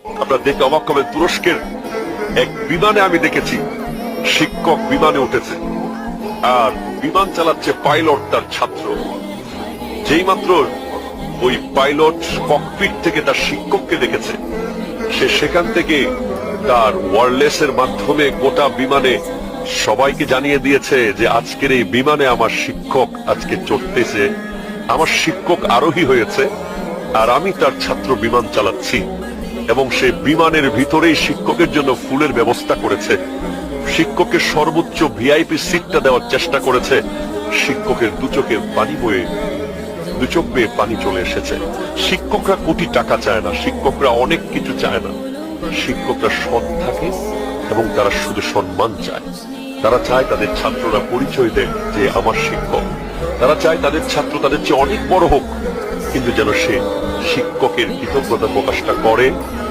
আপনারা দেখে অবাক হবেন, তুরস্কের এক বিমানে আমি দেখেছি শিক্ষক বিমানে উঠেছে, আর বিমান চালাচ্ছে পাইলট তার ছাত্র। যেই মাত্র ওই পাইলট ককপিট থেকে তার শিক্ষককে দেখেছে, সে সেখান থেকে তার ওয়্যারলেসের মাধ্যমে গোটা বিমানে সবাইকে জানিয়ে দিয়েছে যে আজকের এই বিমানে আমার শিক্ষক আজকে চড়তেছে, আমার শিক্ষক আরোহী হয়েছে, আর আমি তার ছাত্র বিমান চালাচ্ছি। এবং সে বিমানের ভিতরেই শিক্ষকের জন্য ফুলের ব্যবস্থা করেছে, শিক্ষককে সর্বোচ্চ ভিআইপি সিটটা দেওয়ার চেষ্টা করেছে। শিক্ষকের দু চোখ বেয়ে পানি চলে এসেছে। শিক্ষকরা কোটি টাকা চায় না, শিক্ষকরা অনেক কিছু চায় না, শিক্ষকরা সৎ থাকে এবং তারা শুধু সম্মান চায়। তারা চায় তাদের ছাত্ররা পরিচয় দেয় যে আমার শিক্ষক। তারা চায় তাদের ছাত্র তাদের চেয়ে অনেক বড় হোক, কিন্তু যেন সে শিক্ষকের কৃতজ্ঞতা প্রকাশটা করে